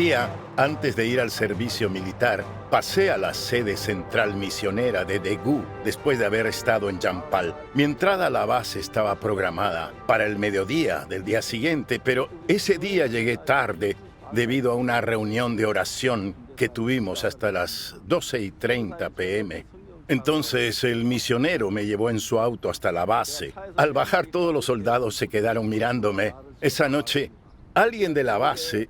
día antes de ir al servicio militar, pasé a la sede central misionera de Daegu después de haber estado en Jampal. Mi entrada a la base estaba programada para el mediodía del día siguiente, pero ese día llegué tarde debido a una reunión de oración que tuvimos hasta las 12:30 p.m. Entonces el misionero me llevó en su auto hasta la base. Al bajar, todos los soldados se quedaron mirándome. Esa noche, alguien de la base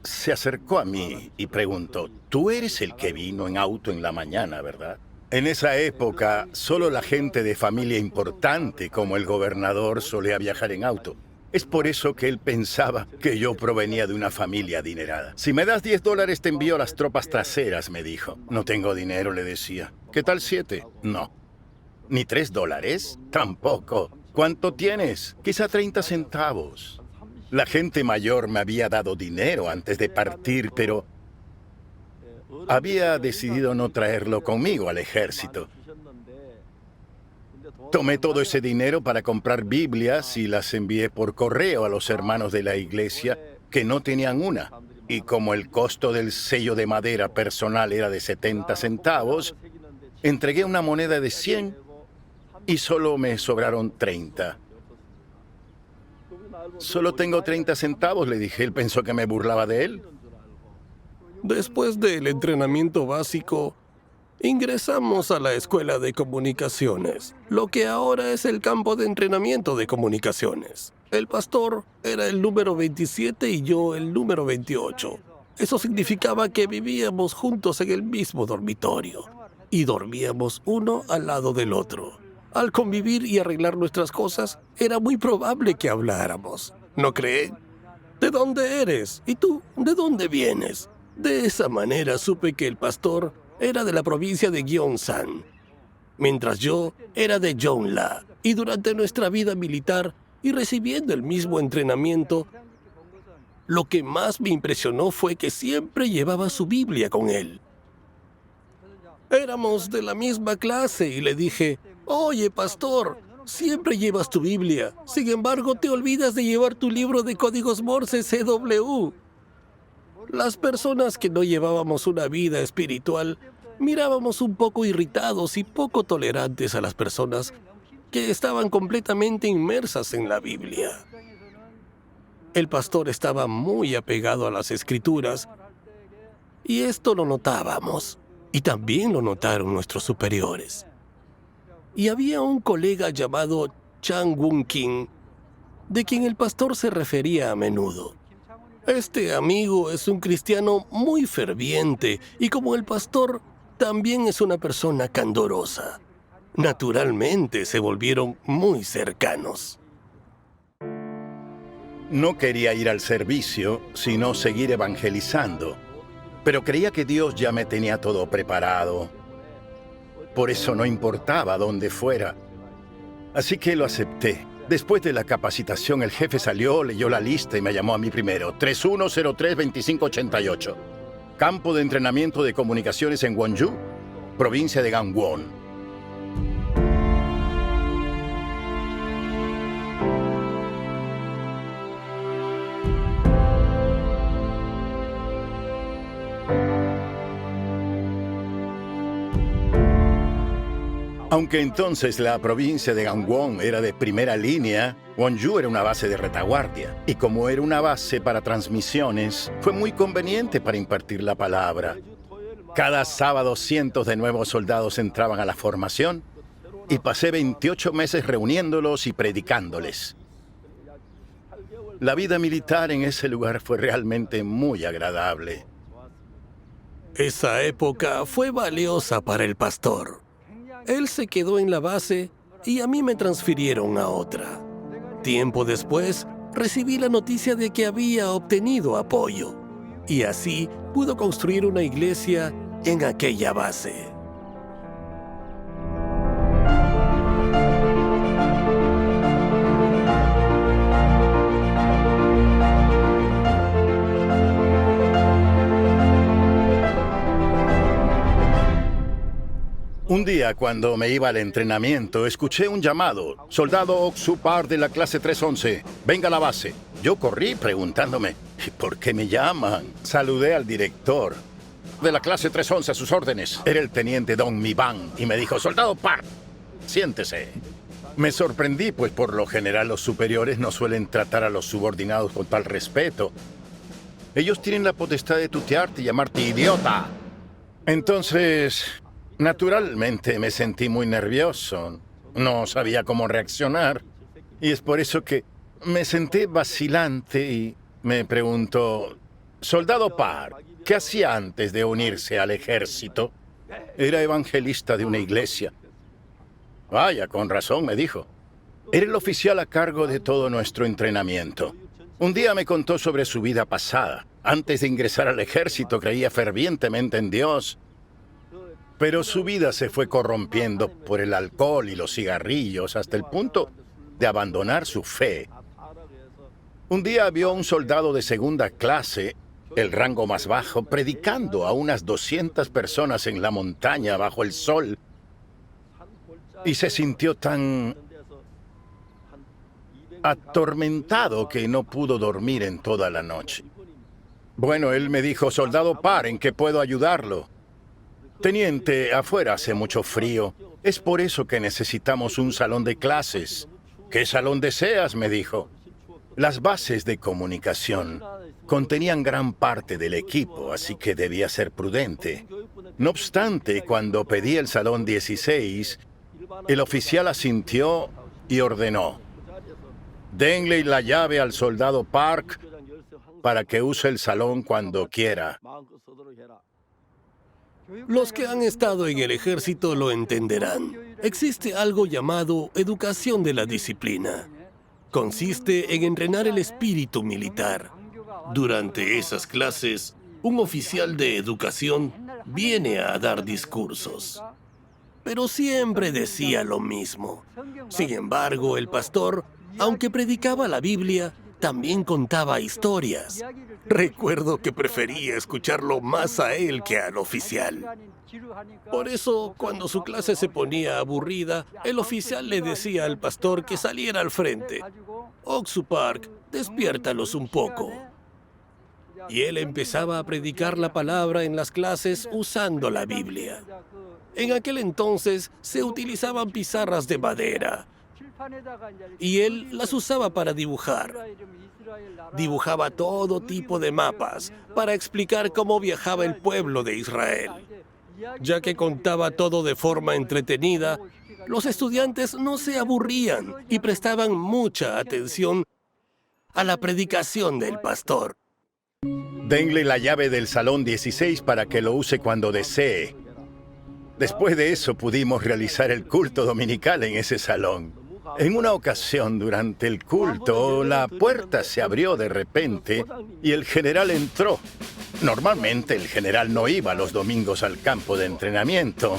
se acercó a mí y preguntó: «Tú eres el que vino en auto en la mañana, ¿verdad?». En esa época, solo la gente de familia importante, como el gobernador, solía viajar en auto. Es por eso que él pensaba que yo provenía de una familia adinerada. «Si me das $10, te envío a las tropas traseras», me dijo. «No tengo dinero», le decía. «¿Qué tal 7? «No». «¿Ni $3? «Tampoco». «¿Cuánto tienes?» «Quizá 30 centavos». La gente mayor me había dado dinero antes de partir, pero había decidido no traerlo conmigo al ejército. Tomé todo ese dinero para comprar Biblias y las envié por correo a los hermanos de la iglesia que no tenían una. Y como el costo del sello de madera personal era de 70 centavos, entregué una moneda de 100 y solo me sobraron 30. «Solo tengo 30 centavos», le dije. Él pensó que me burlaba de él. Después del entrenamiento básico, ingresamos a la escuela de comunicaciones, lo que ahora es el campo de entrenamiento de comunicaciones. El pastor era el número 27 y yo el número 28. Eso significaba que vivíamos juntos en el mismo dormitorio y dormíamos uno al lado del otro. Al convivir y arreglar nuestras cosas, era muy probable que habláramos. ¿No creen? ¿De dónde eres? ¿Y tú? ¿De dónde vienes? De esa manera supe que el pastor era de la provincia de Gyeongsang, mientras yo era de Jeonla. Y durante nuestra vida militar y recibiendo el mismo entrenamiento, lo que más me impresionó fue que siempre llevaba su Biblia con él. Éramos de la misma clase y le dije: «Oye, pastor, siempre llevas tu Biblia. Sin embargo, te olvidas de llevar tu libro de códigos Morse CW». Las personas que no llevábamos una vida espiritual mirábamos un poco irritados y poco tolerantes a las personas que estaban completamente inmersas en la Biblia. El pastor estaba muy apegado a las Escrituras y esto lo notábamos, y también lo notaron nuestros superiores. Y había un colega llamado Chang Won-king, de quien el pastor se refería a menudo. Este amigo es un cristiano muy ferviente y, como el pastor, también es una persona candorosa. Naturalmente se volvieron muy cercanos. No quería ir al servicio, sino seguir evangelizando. Pero creía que Dios ya me tenía todo preparado. Por eso no importaba dónde fuera. Así que lo acepté. Después de la capacitación, el jefe salió, leyó la lista y me llamó a mí primero. 3103-2588. Campo de entrenamiento de comunicaciones en Wonju, provincia de Gangwon. Aunque entonces la provincia de Gangwon era de primera línea, Wonju era una base de retaguardia. Y como era una base para transmisiones, fue muy conveniente para impartir la palabra. Cada sábado cientos de nuevos soldados entraban a la formación y pasé 28 meses reuniéndolos y predicándoles. La vida militar en ese lugar fue realmente muy agradable. Esa época fue valiosa para el pastor. Él se quedó en la base y a mí me transfirieron a otra. Tiempo después, recibí la noticia de que había obtenido apoyo y así pudo construir una iglesia en aquella base. Un día, cuando me iba al entrenamiento, escuché un llamado. «Soldado Oksu Park de la clase 311, venga a la base». Yo corrí preguntándome, ¿por qué me llaman? Saludé al director. De la clase 311 a sus órdenes. Era el teniente Don Mivan y me dijo, soldado Park, siéntese. Me sorprendí, pues por lo general los superiores no suelen tratar a los subordinados con tal respeto. Ellos tienen la potestad de tutearte y llamarte idiota. Entonces, naturalmente me sentí muy nervioso. No sabía cómo reaccionar. Y es por eso que me senté vacilante y me preguntó, soldado Park, ¿qué hacía antes de unirse al ejército? Era evangelista de una iglesia. Vaya, con razón, me dijo. Era el oficial a cargo de todo nuestro entrenamiento. Un día me contó sobre su vida pasada. Antes de ingresar al ejército creía fervientemente en Dios. Pero su vida se fue corrompiendo por el alcohol y los cigarrillos hasta el punto de abandonar su fe. Un día vio a un soldado de segunda clase, el rango más bajo, predicando a unas 200 personas en la montaña bajo el sol. Y se sintió tan atormentado que no pudo dormir en toda la noche. Bueno, él me dijo, soldado Park, ¿en qué puedo ayudarlo? Teniente, afuera hace mucho frío. Es por eso que necesitamos un salón de clases. ¿Qué salón deseas?, me dijo. Las bases de comunicación contenían gran parte del equipo, así que debía ser prudente. No obstante, cuando pedí el salón 16, el oficial asintió y ordenó, denle la llave al soldado Park para que use el salón cuando quiera. Los que han estado en el ejército lo entenderán. Existe algo llamado educación de la disciplina. Consiste en entrenar el espíritu militar. Durante esas clases, un oficial de educación viene a dar discursos. Pero siempre decía lo mismo. Sin embargo, el pastor, aunque predicaba la Biblia, también contaba historias. Recuerdo que prefería escucharlo más a él que al oficial. Por eso, cuando su clase se ponía aburrida, el oficial le decía al pastor que saliera al frente. Oksu Park, despiértalos un poco. Y él empezaba a predicar la palabra en las clases usando la Biblia. En aquel entonces se utilizaban pizarras de madera y él las usaba para dibujar. Dibujaba todo tipo de mapas para explicar cómo viajaba el pueblo de Israel. Ya que contaba todo de forma entretenida, los estudiantes no se aburrían y prestaban mucha atención a la predicación del pastor. Denle la llave del salón 16 para que lo use cuando desee. Después de eso pudimos realizar el culto dominical en ese salón. En una ocasión, durante el culto, la puerta se abrió de repente y el general entró. Normalmente el general no iba los domingos al campo de entrenamiento.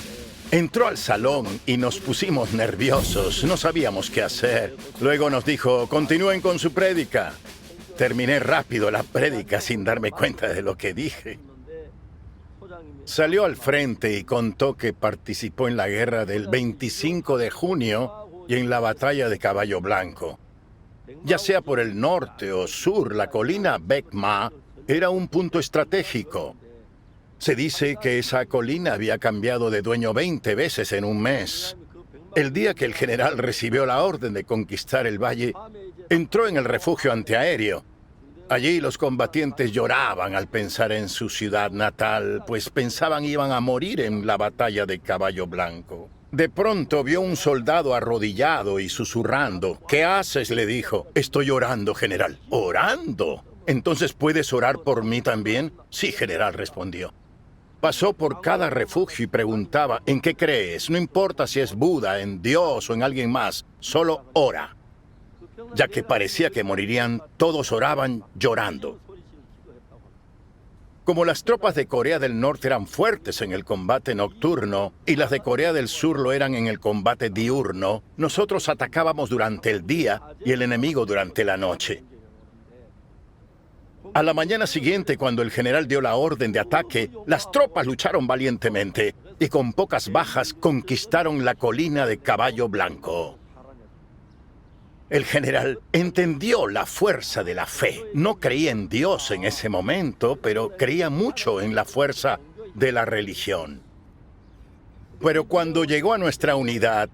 Entró al salón y nos pusimos nerviosos, no sabíamos qué hacer. Luego nos dijo, continúen con su prédica. Terminé rápido la prédica sin darme cuenta de lo que dije. Salió al frente y contó que participó en la guerra del 25 de junio y en la batalla de Caballo Blanco. Ya sea por el norte o sur, la colina Bekma era un punto estratégico. Se dice que esa colina había cambiado de dueño 20 veces en un mes. El día que el general recibió la orden de conquistar el valle, entró en el refugio antiaéreo. Allí los combatientes lloraban al pensar en su ciudad natal, pues pensaban iban a morir en la batalla de Caballo Blanco. De pronto vio un soldado arrodillado y susurrando. ¿Qué haces?, le dijo. Estoy orando, general. ¿Orando? ¿Entonces puedes orar por mí también? Sí, general, respondió. Pasó por cada refugio y preguntaba, ¿en qué crees? No importa si es Buda, en Dios o en alguien más, solo ora. Ya que parecía que morirían, todos oraban llorando. Como las tropas de Corea del Norte eran fuertes en el combate nocturno y las de Corea del Sur lo eran en el combate diurno, nosotros atacábamos durante el día y el enemigo durante la noche. A la mañana siguiente, cuando el general dio la orden de ataque, las tropas lucharon valientemente y con pocas bajas conquistaron la colina de Caballo Blanco. El general entendió la fuerza de la fe. No creía en Dios en ese momento, pero creía mucho en la fuerza de la religión. Pero cuando llegó a nuestra unidad,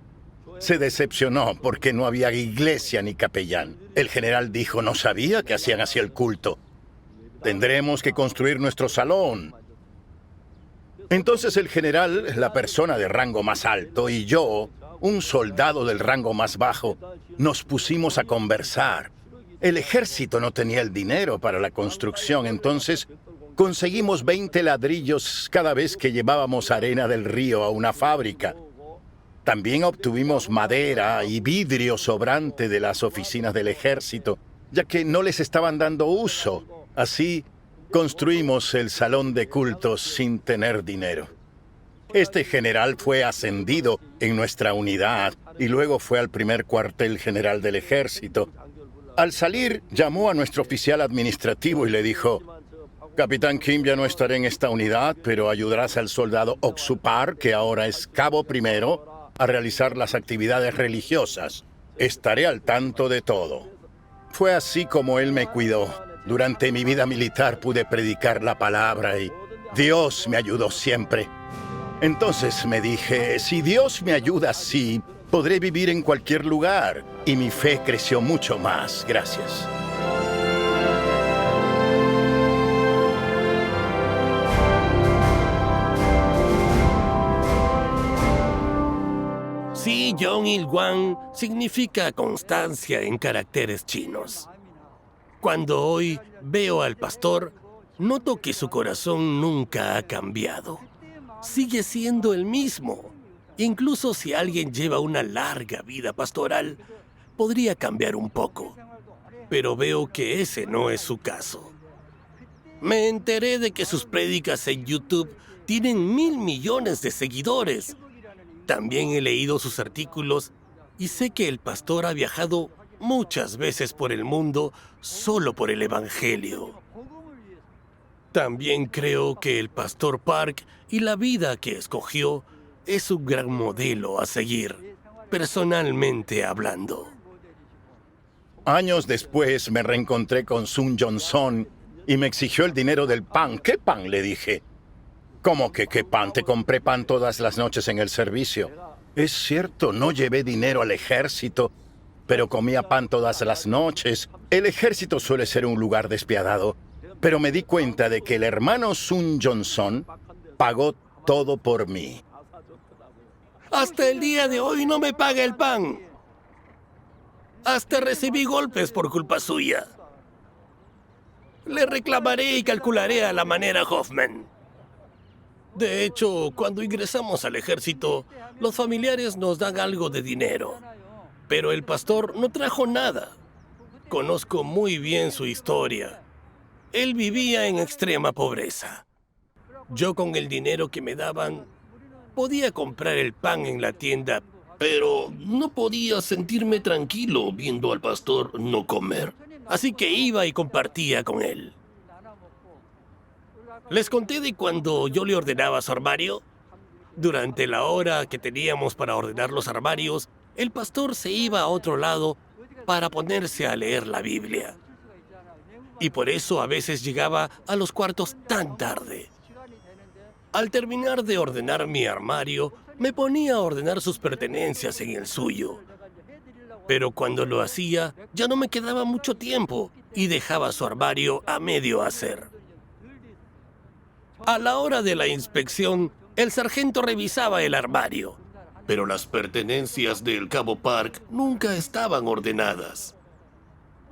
se decepcionó porque no había iglesia ni capellán. El general dijo, no sabía que hacían así el culto. Tendremos que construir nuestro salón. Entonces el general, la persona de rango más alto, y yo, un soldado del rango más bajo, nos pusimos a conversar. El ejército no tenía el dinero para la construcción, entonces conseguimos 20 ladrillos cada vez que llevábamos arena del río a una fábrica. También obtuvimos madera y vidrio sobrante de las oficinas del ejército, ya que no les estaban dando uso. Así, construimos el salón de cultos sin tener dinero. Este general fue ascendido en nuestra unidad y luego fue al primer cuartel general del ejército. Al salir, llamó a nuestro oficial administrativo y le dijo, Capitán Kim, ya no estaré en esta unidad, pero ayudarás al soldado Oksupar, que ahora es cabo primero, a realizar las actividades religiosas. Estaré al tanto de todo. Fue así como él me cuidó. Durante mi vida militar pude predicar la palabra y Dios me ayudó siempre. Entonces me dije, si Dios me ayuda así, podré vivir en cualquier lugar. Y mi fe creció mucho más. Gracias. Sí, Jong Il-Wang significa constancia en caracteres chinos. Cuando hoy veo al pastor, noto que su corazón nunca ha cambiado. Sigue siendo el mismo. Incluso si alguien lleva una larga vida pastoral, podría cambiar un poco. Pero veo que ese no es su caso. Me enteré de que sus prédicas en YouTube tienen 1.000 millones de seguidores. También he leído sus artículos y sé que el pastor ha viajado muchas veces por el mundo solo por el Evangelio. También creo que el pastor Park y la vida que escogió es un gran modelo a seguir, personalmente hablando. Años después me reencontré con Sun Johnson y me exigió el dinero del pan. ¿Qué pan?, le dije. ¿Cómo que qué pan? Te compré pan todas las noches en el servicio. Es cierto, no llevé dinero al ejército, pero comía pan todas las noches. El ejército suele ser un lugar despiadado, pero me di cuenta de que el hermano Sun Johnson pagó todo por mí. Hasta el día de hoy no me paga el pan. Hasta recibí golpes por culpa suya. Le reclamaré y calcularé a la manera Hoffman. De hecho, cuando ingresamos al ejército, los familiares nos dan algo de dinero. Pero el pastor no trajo nada. Conozco muy bien su historia. Él vivía en extrema pobreza. Yo con el dinero que me daban, podía comprar el pan en la tienda, pero no podía sentirme tranquilo viendo al pastor no comer. Así que iba y compartía con él. ¿Les conté de cuando yo le ordenaba su armario? Durante la hora que teníamos para ordenar los armarios, el pastor se iba a otro lado para ponerse a leer la Biblia. Y por eso a veces llegaba a los cuartos tan tarde. Al terminar de ordenar mi armario, me ponía a ordenar sus pertenencias en el suyo. Pero cuando lo hacía, ya no me quedaba mucho tiempo y dejaba su armario a medio hacer. A la hora de la inspección, el sargento revisaba el armario, pero las pertenencias del cabo Park nunca estaban ordenadas.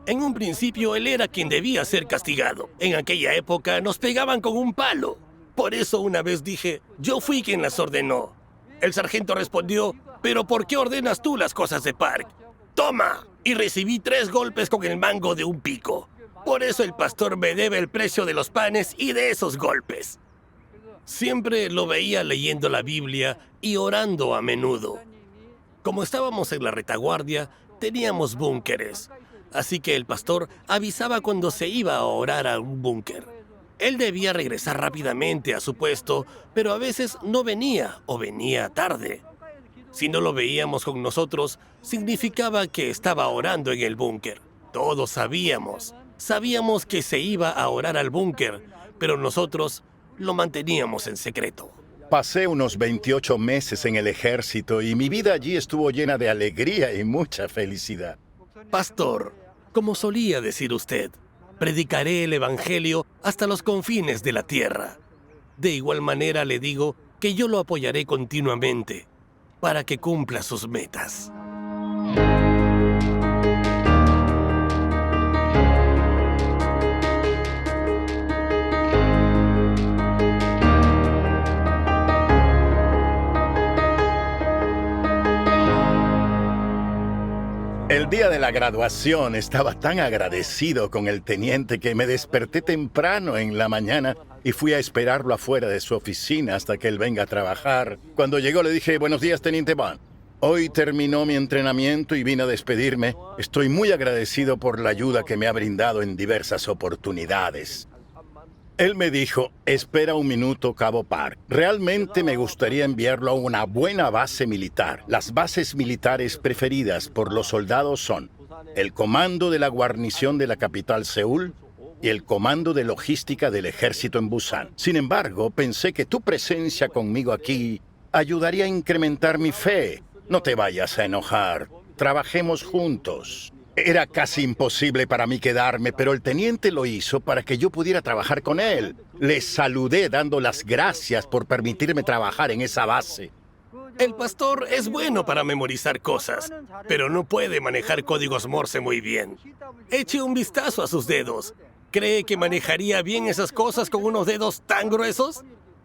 En un principio, él era quien debía ser castigado. En aquella época nos pegaban con un palo. Por eso una vez dije, yo fui quien las ordenó. El sargento respondió, ¿pero por qué ordenas tú las cosas de Park? ¡Toma! Y recibí 3 golpes con el mango de un pico. Por eso el pastor me debe el precio de los panes y de esos golpes. Siempre lo veía leyendo la Biblia y orando a menudo. Como estábamos en la retaguardia, teníamos búnkeres. Así que el pastor avisaba cuando se iba a orar a un búnker. Él debía regresar rápidamente a su puesto, pero a veces no venía o venía tarde. Si no lo veíamos con nosotros, significaba que estaba orando en el búnker. Todos sabíamos que se iba a orar al búnker, pero nosotros lo manteníamos en secreto. Pasé unos 28 meses en el ejército y mi vida allí estuvo llena de alegría y mucha felicidad. Pastor, como solía decir usted, predicaré el evangelio hasta los confines de la tierra. De igual manera le digo que yo lo apoyaré continuamente para que cumpla sus metas. El día de la graduación estaba tan agradecido con el teniente que me desperté temprano en la mañana y fui a esperarlo afuera de su oficina hasta que él venga a trabajar. Cuando llegó le dije, buenos días, teniente Van. Hoy terminó mi entrenamiento y vine a despedirme. Estoy muy agradecido por la ayuda que me ha brindado en diversas oportunidades. Él me dijo, espera un minuto, Cabo Park. Realmente me gustaría enviarlo a una buena base militar. Las bases militares preferidas por los soldados son el comando de la guarnición de la capital Seúl y el comando de logística del ejército en Busan. Sin embargo, pensé que tu presencia conmigo aquí ayudaría a incrementar mi fe. No te vayas a enojar. Trabajemos juntos. Era casi imposible para mí quedarme, pero el teniente lo hizo para que yo pudiera trabajar con él. Le saludé dando las gracias por permitirme trabajar en esa base. El pastor es bueno para memorizar cosas, pero no puede manejar códigos Morse muy bien. Eche un vistazo a sus dedos. ¿Cree que manejaría bien esas cosas con unos dedos tan gruesos?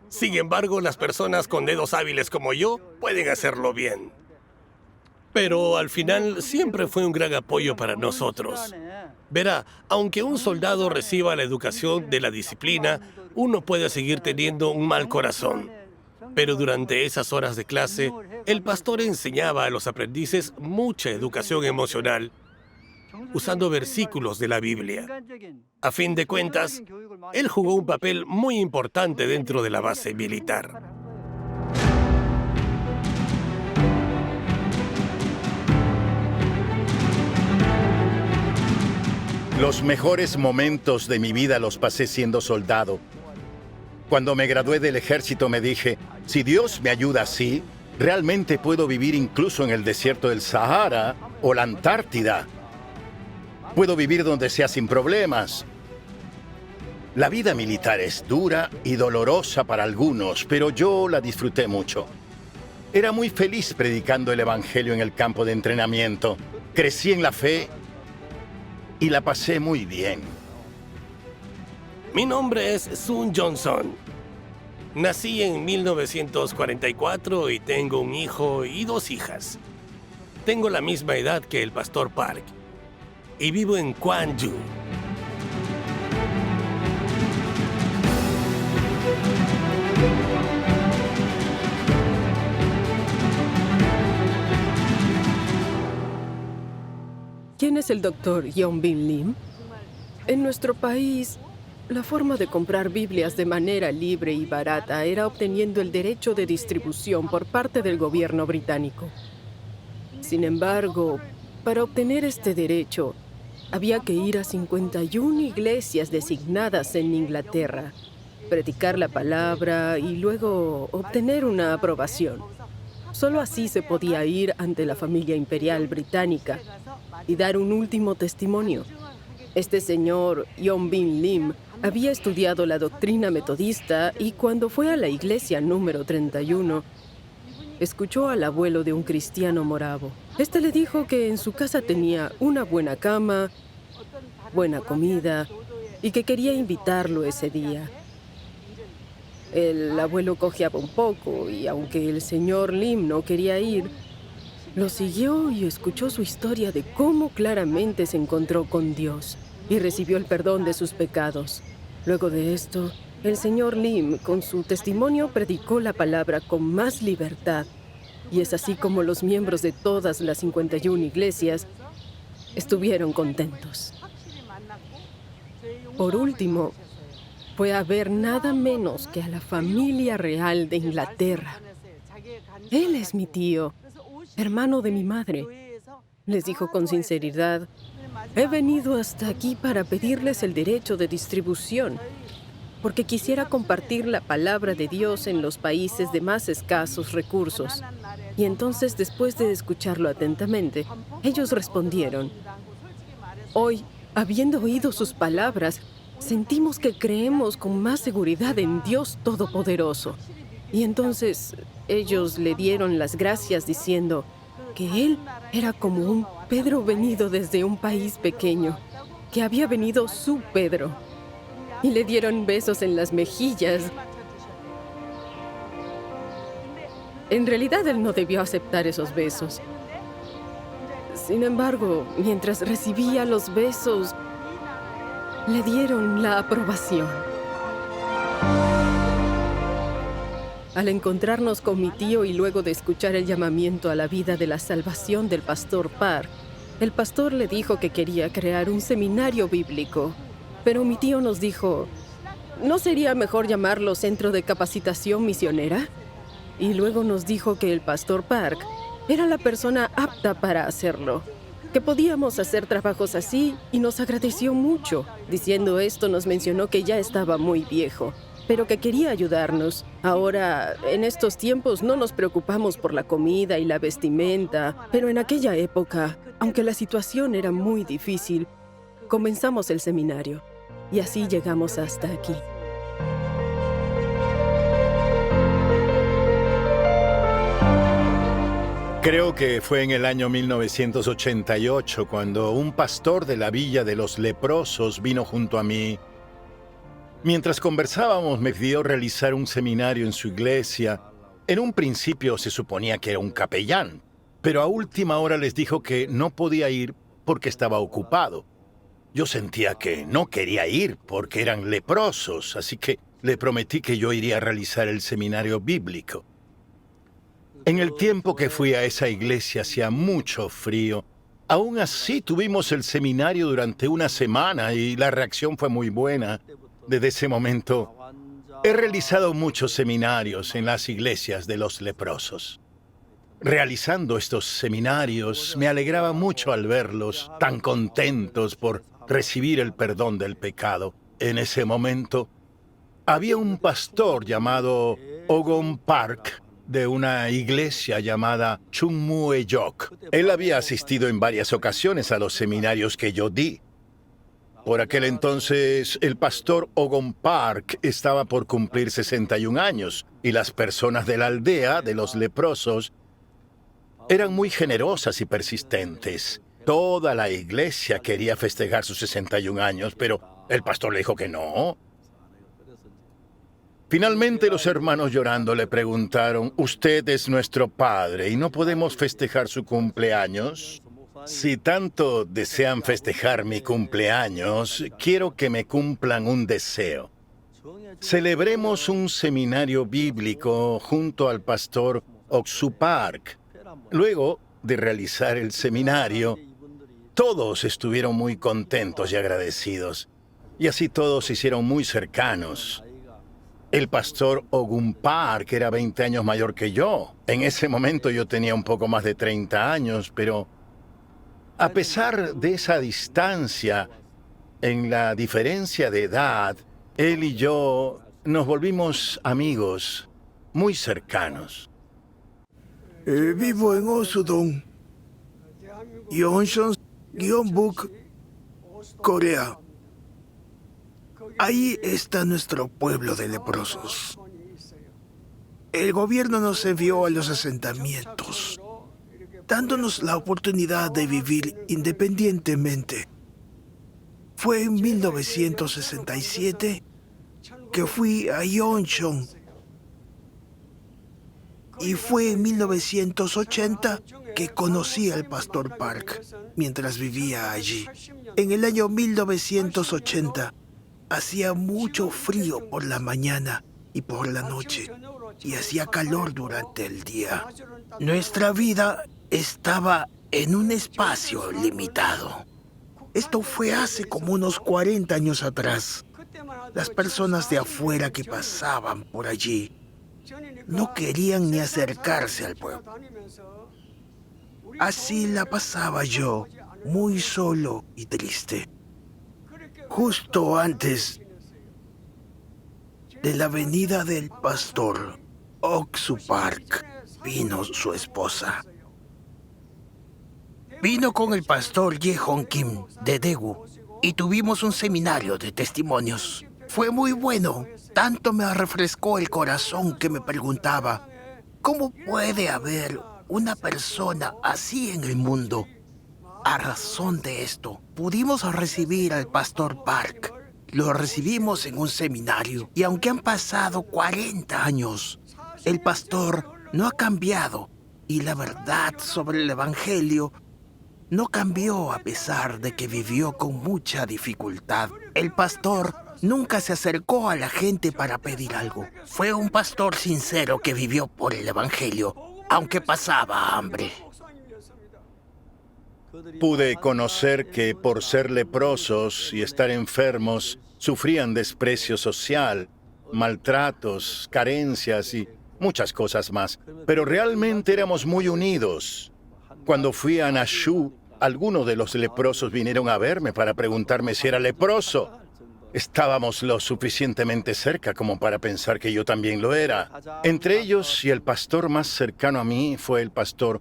Sin embargo, las personas con dedos hábiles como yo pueden hacerlo bien. Pero al final siempre fue un gran apoyo para nosotros. Verá, aunque un soldado reciba la educación de la disciplina, uno puede seguir teniendo un mal corazón. Pero durante esas horas de clase, el pastor enseñaba a los aprendices mucha educación emocional, usando versículos de la Biblia. A fin de cuentas, él jugó un papel muy importante dentro de la base militar. Los mejores momentos de mi vida los pasé siendo soldado. Cuando me gradué del ejército me dije, si Dios me ayuda así, realmente puedo vivir incluso en el desierto del Sahara o la Antártida. Puedo vivir donde sea sin problemas. La vida militar es dura y dolorosa para algunos, pero yo la disfruté mucho. Era muy feliz predicando el evangelio en el campo de entrenamiento. Crecí en la fe y la pasé muy bien. Mi nombre es Sun Johnson. Nací en 1944 y tengo un hijo y 2 hijas. Tengo la misma edad que el pastor Park y vivo en Gwangju. ¿Quién es el doctor Yeonbin Lim? En nuestro país, la forma de comprar Biblias de manera libre y barata era obteniendo el derecho de distribución por parte del gobierno británico. Sin embargo, para obtener este derecho, había que ir a 51 iglesias designadas en Inglaterra, predicar la palabra y luego obtener una aprobación. Solo así se podía ir ante la familia imperial británica y dar un último testimonio. Este señor, Yeonbin Lim, había estudiado la doctrina metodista y cuando fue a la iglesia número 31, escuchó al abuelo de un cristiano moravo. Este le dijo que en su casa tenía una buena cama, buena comida y que quería invitarlo ese día. El abuelo cojeaba un poco y aunque el señor Lim no quería ir, lo siguió y escuchó su historia de cómo claramente se encontró con Dios y recibió el perdón de sus pecados. Luego de esto, el señor Lim, con su testimonio, predicó la palabra con más libertad. Y es así como los miembros de todas las 51 iglesias estuvieron contentos. Por último, fue a ver nada menos que a la familia real de Inglaterra. Él es mi tío. hermano de mi madre. Les dijo con sinceridad, he venido hasta aquí para pedirles el derecho de distribución, porque quisiera compartir la palabra de Dios en los países de más escasos recursos. Y entonces, después de escucharlo atentamente, ellos respondieron, hoy, habiendo oído sus palabras, sentimos que creemos con más seguridad en Dios Todopoderoso. Y entonces ellos le dieron las gracias diciendo que él era como un Pedro venido desde un país pequeño, que había venido su Pedro. Y le dieron besos en las mejillas. En realidad él no debió aceptar esos besos. Sin embargo, mientras recibía los besos, le dieron la aprobación. Al encontrarnos con mi tío y luego de escuchar el llamamiento a la vida de la salvación del pastor Park, el pastor le dijo que quería crear un seminario bíblico. Pero mi tío nos dijo, ¿no sería mejor llamarlo Centro de Capacitación Misionera? Y luego nos dijo que el pastor Park era la persona apta para hacerlo, que podíamos hacer trabajos así, y nos agradeció mucho. Diciendo esto, nos mencionó que ya estaba muy viejo, pero que quería ayudarnos. Ahora, en estos tiempos no nos preocupamos por la comida y la vestimenta, pero en aquella época, aunque la situación era muy difícil, comenzamos el seminario y así llegamos hasta aquí. Creo que fue en el año 1988 cuando un pastor de la Villa de los Leprosos vino junto a mí. Mientras conversábamos, me pidió realizar un seminario en su iglesia. En un principio se suponía que era un capellán, pero a última hora les dijo que no podía ir porque estaba ocupado. Yo sentía que no quería ir porque eran leprosos, así que le prometí que yo iría a realizar el seminario bíblico. En el tiempo que fui a esa iglesia hacía mucho frío. Aún así tuvimos el seminario durante una semana y la reacción fue muy buena. Desde ese momento he realizado muchos seminarios en las iglesias de los leprosos. Realizando estos seminarios me alegraba mucho al verlos tan contentos por recibir el perdón del pecado. En ese momento había un pastor llamado Ogon Park de una iglesia llamada Chungmueyok. Él había asistido en varias ocasiones a los seminarios que yo di. Por aquel entonces, el pastor Ogon Park estaba por cumplir 61 años y las personas de la aldea de los leprosos eran muy generosas y persistentes. Toda la iglesia quería festejar sus 61 años, pero el pastor le dijo que no. Finalmente los hermanos llorando le preguntaron, ¿usted es nuestro padre y no podemos festejar su cumpleaños? Si tanto desean festejar mi cumpleaños, quiero que me cumplan un deseo. Celebremos un seminario bíblico junto al pastor Oksu Park. Luego de realizar el seminario, todos estuvieron muy contentos y agradecidos, y así todos se hicieron muy cercanos. El pastor Ogun Park era 20 años mayor que yo. En ese momento yo tenía un poco más de 30 años, pero a pesar de esa distancia, en la diferencia de edad, él y yo nos volvimos amigos muy cercanos. Vivo en Osudong, Yeoncheon, Gyeongbuk, Corea. Ahí está nuestro pueblo de leprosos. El gobierno nos envió a los asentamientos, dándonos la oportunidad de vivir independientemente. Fue en 1967 que fui a Yeoncheon y fue en 1980 que conocí al pastor Park mientras vivía allí. En el año 1980 hacía mucho frío por la mañana y por la noche, y hacía calor durante el día. Nuestra vida estaba en un espacio limitado. Esto fue hace como unos 40 años atrás. Las personas de afuera que pasaban por allí no querían ni acercarse al pueblo. Así la pasaba yo, muy solo y triste. Justo antes de la venida del pastor Oksu Park, vino su esposa. Vino con el pastor Ye-Hong Kim de Daegu y tuvimos un seminario de testimonios. Fue muy bueno, tanto me refrescó el corazón que me preguntaba, ¿cómo puede haber una persona así en el mundo? A razón de esto, pudimos recibir al pastor Park. Lo recibimos en un seminario y aunque han pasado 40 años, el pastor no ha cambiado y la verdad sobre el Evangelio no cambió a pesar de que vivió con mucha dificultad. El pastor nunca se acercó a la gente para pedir algo. Fue un pastor sincero que vivió por el Evangelio, aunque pasaba hambre. Pude conocer que por ser leprosos y estar enfermos, sufrían desprecio social, maltratos, carencias y muchas cosas más. Pero realmente éramos muy unidos. Cuando fui a Nashu, algunos de los leprosos vinieron a verme para preguntarme si era leproso. Estábamos lo suficientemente cerca como para pensar que yo también lo era. Entre ellos y el pastor más cercano a mí fue el pastor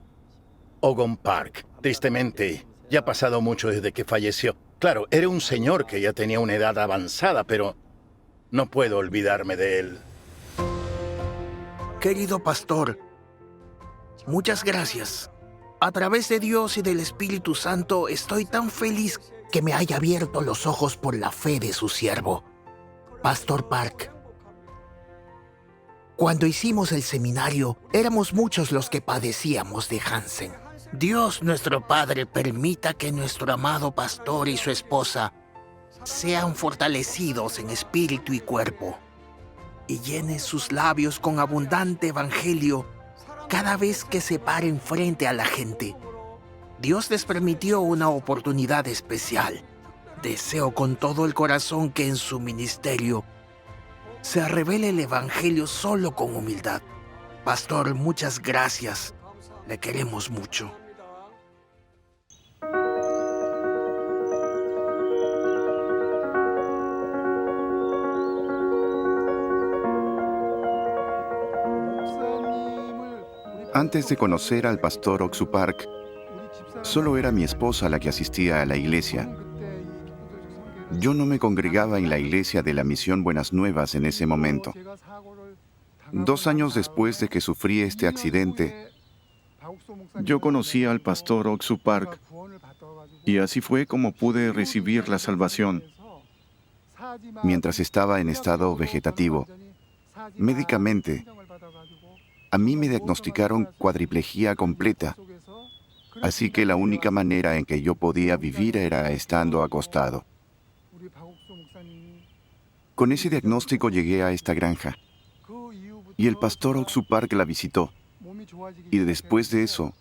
Ogon Park. Tristemente, ya ha pasado mucho desde que falleció. Claro, era un señor que ya tenía una edad avanzada, pero no puedo olvidarme de él. Querido pastor, muchas gracias. A través de Dios y del Espíritu Santo estoy tan feliz que me haya abierto los ojos por la fe de su siervo, Pastor Park. Cuando hicimos el seminario, éramos muchos los que padecíamos de Hansen. Dios nuestro Padre permita que nuestro amado pastor y su esposa sean fortalecidos en espíritu y cuerpo y llene sus labios con abundante evangelio cada vez que se paren frente a la gente. Dios les permitió una oportunidad especial. Deseo con todo el corazón que en su ministerio se revele el evangelio solo con humildad. Pastor, muchas gracias. Le queremos mucho. Antes de conocer al pastor Oksu Park, solo era mi esposa la que asistía a la iglesia. Yo no me congregaba en la iglesia de la Misión Buenas Nuevas en ese momento. 2 años después de que sufrí este accidente, yo conocí al pastor Oksu Park y así fue como pude recibir la salvación. Mientras estaba en estado vegetativo, médicamente, a mí me diagnosticaron cuadriplegia completa, así que la única manera en que yo podía vivir era estando acostado. Con ese diagnóstico llegué a esta granja y el pastor Oksu Park la visitó. Y después de eso,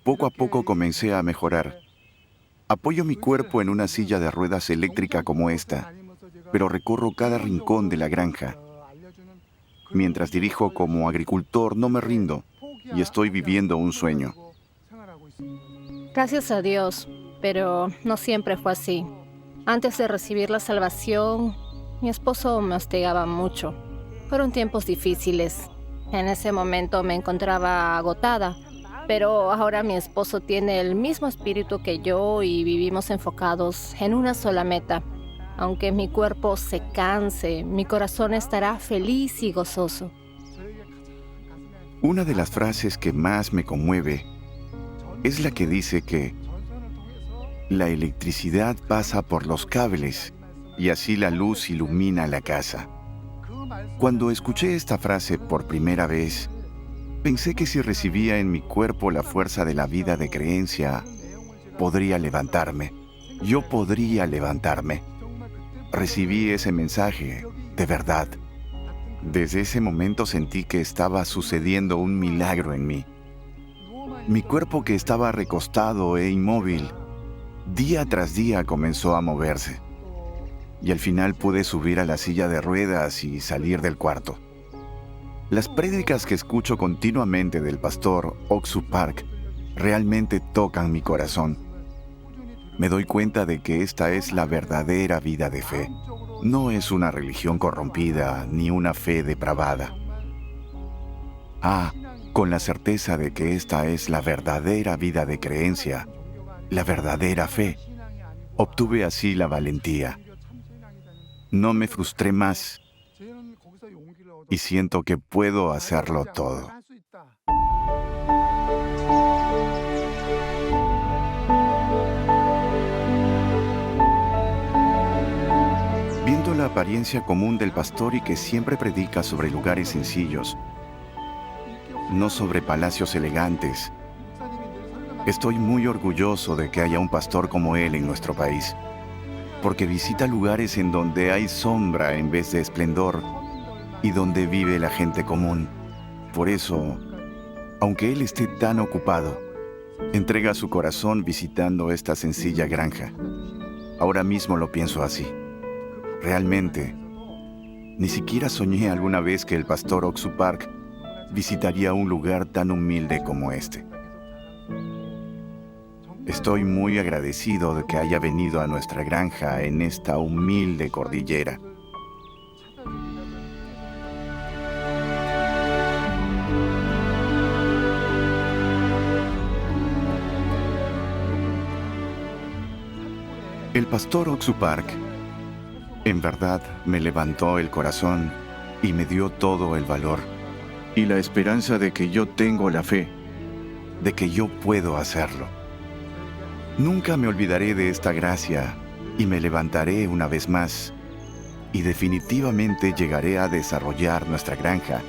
poco a poco comencé a mejorar. Apoyo mi cuerpo en una silla de ruedas eléctrica como esta, pero recorro cada rincón de la granja. Mientras dirijo como agricultor, no me rindo y estoy viviendo un sueño. Gracias a Dios, pero no siempre fue así. Antes de recibir la salvación, mi esposo me hostigaba mucho. Fueron tiempos difíciles. En ese momento me encontraba agotada, pero ahora mi esposo tiene el mismo espíritu que yo y vivimos enfocados en una sola meta. Aunque mi cuerpo se canse, mi corazón estará feliz y gozoso. Una de las frases que más me conmueve es la que dice que la electricidad pasa por los cables y así la luz ilumina la casa. Cuando escuché esta frase por primera vez, pensé que si recibía en mi cuerpo la fuerza de la vida de creencia, podría levantarme. Yo podría levantarme. Recibí ese mensaje, de verdad. Desde ese momento sentí que estaba sucediendo un milagro en mí. Mi cuerpo, que estaba recostado e inmóvil, día tras día comenzó a moverse. Y al final pude subir a la silla de ruedas y salir del cuarto. Las prédicas que escucho continuamente del pastor Oksu Park realmente tocan mi corazón. Me doy cuenta de que esta es la verdadera vida de fe. No es una religión corrompida ni una fe depravada. Con la certeza de que esta es la verdadera vida de creencia, la verdadera fe, obtuve así la valentía. No me frustré más y siento que puedo hacerlo todo. Viendo la apariencia común del pastor y que siempre predica sobre lugares sencillos, no sobre palacios elegantes, estoy muy orgulloso de que haya un pastor como él en nuestro país, porque visita lugares en donde hay sombra en vez de esplendor y donde vive la gente común. Por eso, aunque él esté tan ocupado, entrega su corazón visitando esta sencilla granja. Ahora mismo lo pienso así. Realmente, ni siquiera soñé alguna vez que el pastor Oxu Park visitaría un lugar tan humilde como este. Estoy muy agradecido de que haya venido a nuestra granja en esta humilde cordillera. El pastor Oxu Park en verdad me levantó el corazón y me dio todo el valor y la esperanza de que yo tengo la fe, de que yo puedo hacerlo. Nunca me olvidaré de esta gracia y me levantaré una vez más y definitivamente llegaré a desarrollar nuestra granja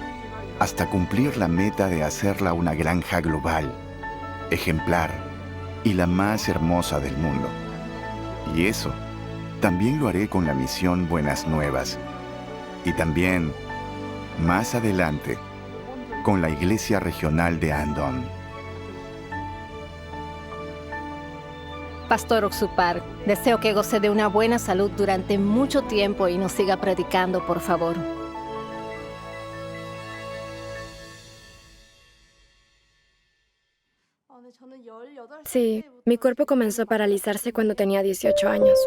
hasta cumplir la meta de hacerla una granja global, ejemplar y la más hermosa del mundo. Y eso también lo haré con la misión Buenas Nuevas y también, más adelante, con la Iglesia Regional de Andong. Pastor Oxu Park, deseo que goce de una buena salud durante mucho tiempo y nos siga predicando, por favor. Sí, mi cuerpo comenzó a paralizarse cuando tenía 18 años.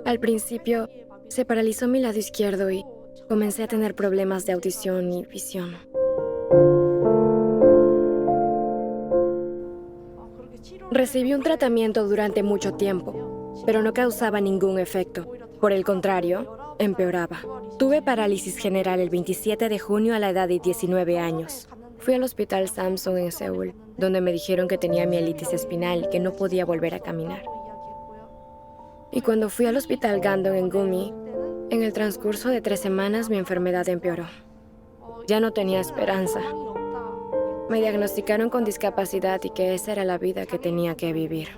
Al principio, se paralizó mi lado izquierdo y comencé a tener problemas de audición y visión. Recibí un tratamiento durante mucho tiempo, pero no causaba ningún efecto. Por el contrario, empeoraba. Tuve parálisis general el 27 de junio a la edad de 19 años. Fui al hospital Samsung en Seúl, donde me dijeron que tenía mielitis espinal y que no podía volver a caminar. Y cuando fui al hospital Gandong en Gumi, en el transcurso de 3 semanas mi enfermedad empeoró. Ya no tenía esperanza. Me diagnosticaron con discapacidad y que esa era la vida que tenía que vivir.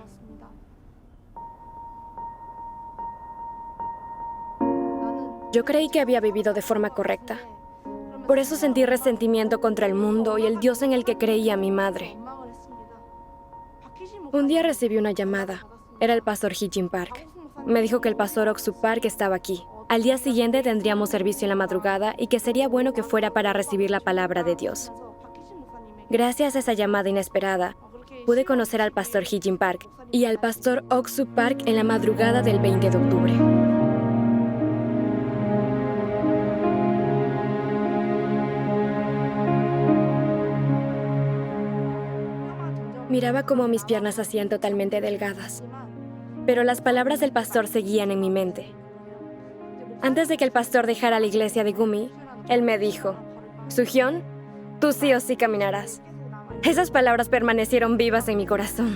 Yo creí que había vivido de forma correcta. Por eso sentí resentimiento contra el mundo y el Dios en el que creía mi madre. Un día recibí una llamada. Era el pastor Hee-jin Park. Me dijo que el pastor Oxu Park estaba aquí. Al día siguiente tendríamos servicio en la madrugada y que sería bueno que fuera para recibir la palabra de Dios. Gracias a esa llamada inesperada, pude conocer al pastor Hee-jin Park y al pastor Oxu Park en la madrugada del 20 de octubre. Miraba cómo mis piernas se hacían totalmente delgadas, pero las palabras del pastor seguían en mi mente. Antes de que el pastor dejara la iglesia de Gumi, él me dijo, «Soo-hyun, tú sí o sí caminarás». Esas palabras permanecieron vivas en mi corazón.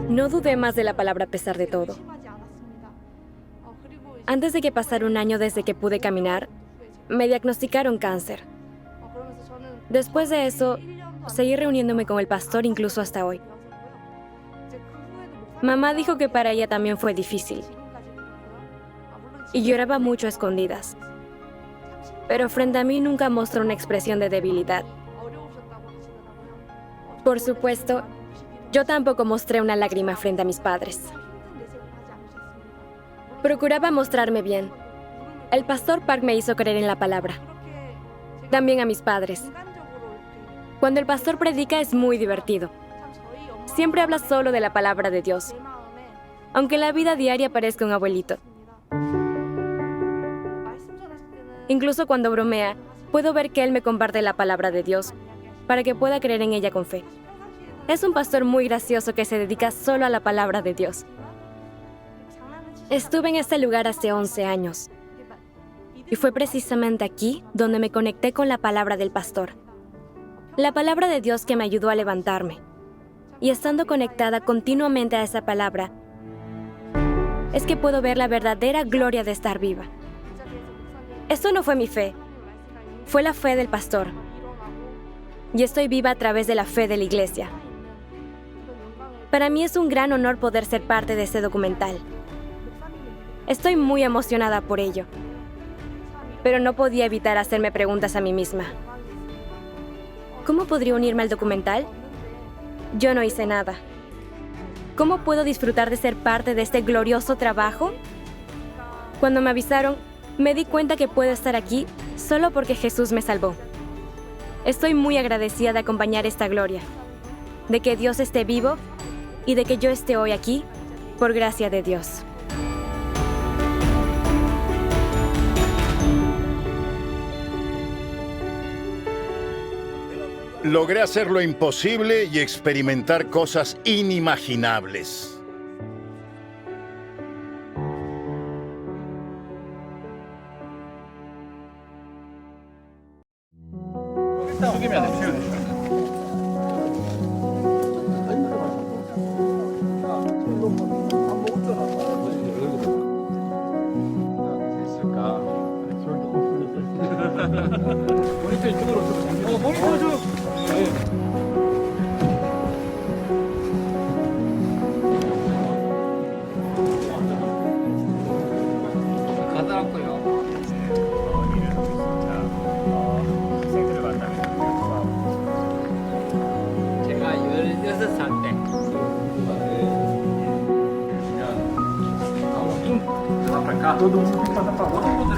No dudé más de la palabra a pesar de todo. Antes de que pasara un año desde que pude caminar, me diagnosticaron cáncer. Después de eso, seguí reuniéndome con el pastor incluso hasta hoy. Mamá dijo que para ella también fue difícil. Y lloraba mucho a escondidas. Pero frente a mí nunca mostró una expresión de debilidad. Por supuesto, Yo tampoco mostré una lágrima frente a mis padres. Procuraba mostrarme bien. El pastor Park me hizo creer en la palabra. También a mis padres. Cuando el pastor predica es muy divertido. Siempre habla solo de la palabra de Dios, aunque en la vida diaria parezca un abuelito. Incluso cuando bromea, puedo ver que él me comparte la palabra de Dios para que pueda creer en ella con fe. Es un pastor muy gracioso que se dedica solo a la palabra de Dios. Estuve en este lugar hace 11 años. Y fue precisamente aquí donde me conecté con la palabra del pastor. La palabra de Dios que me ayudó a levantarme. Y estando conectada continuamente a esa palabra, es que puedo ver la verdadera gloria de estar viva. Esto no fue mi fe, fue la fe del pastor. Y estoy viva a través de la fe de la iglesia. Para mí es un gran honor poder ser parte de este documental. Estoy muy emocionada por ello. Pero no podía evitar hacerme preguntas a mí misma. ¿Cómo podría unirme al documental? Yo no hice nada. ¿Cómo puedo disfrutar de ser parte de este glorioso trabajo? Cuando me avisaron, me di cuenta que puedo estar aquí solo porque Jesús me salvó. Estoy muy agradecida de acompañar esta gloria, de que Dios esté vivo y de que yo esté hoy aquí por gracia de Dios. Logré hacer lo imposible y experimentar cosas inimaginables. todo mundo que passa pra outra poder.